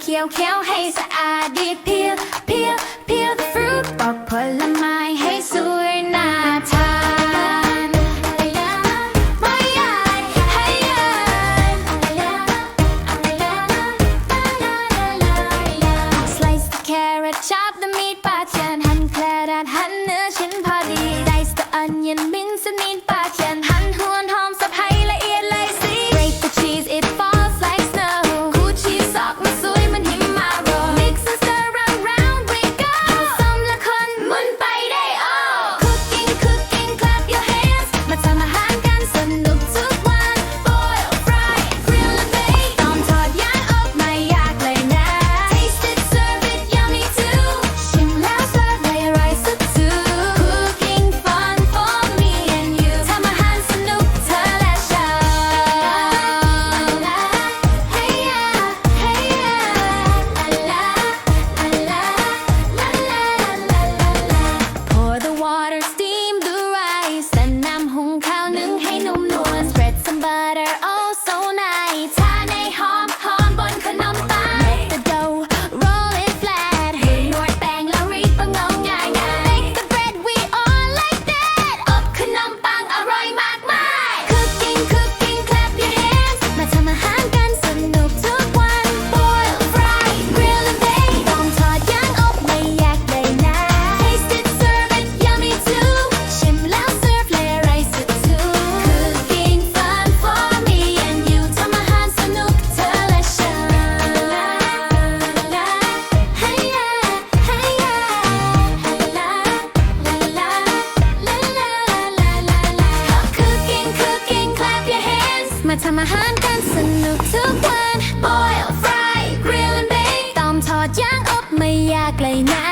เคี้ยวเคี้ยวให้สะอาดดีเพียวเพียวเพียวฟรุตปอกผลไม้ให้สวยน่าทานไม่ยากให้ยาก Slice the carrot chop the meat ปาดฉันหั่นแครอทหั่นเนื้อชิ้นพอดี Dice the onion mince the meat ปาดฉันหั่นหัวหอมสับให้ละเอียดเลยสิ Break the cheese it falls like snow ขูดชีสออกมาสวยเหมือนหิมะโรย Mix and stir round we go ผสมและคนหมุนไปได้ oh Cooking cooking clap your hands มาทำอาหารกันสนุกทุกวัน Boil fry grill and bake ต้มทอดย่างอบไม่ยากเลยนะ Taste it serve it yummy too ชิมแล้วเสิร์ฟให้อร่อยสุดๆ Cooking fun for me and you ทำอาหารสนุกเธอและฉัน Hey ya hey ya la la la la Pour the water steam the rice และน้ำหุงข้าวนึ่งให้นุ่มนวล Spread some butter oh so nice ทาในหอมหอมบนขนมปัง Make the dough roll it flat ให้นวดแป้งแล้วรีบประงงง่ายๆ Make the bread we all like that อบขนมปังอร่อยมากมาย Cooking cooking clap your hands มาทำอาหารกันสนุกทุกวัน Boil fry grill and bake ต้มทอดย่างอบไม่ยากเลยนะ Taste it serve it yummy too ชิมแล้วเสิร์ฟเลยอร่อยสุดๆ Cooking fun for me and you ทำอาหารสนุกเธอและฉัน Hey ya hey ya la Cooking cooking clap your hands มาทำอาหารกันสนุกทุกวัน Boil fry grill and bake ต้มทอดย่างอบไม่ยากเลยนะ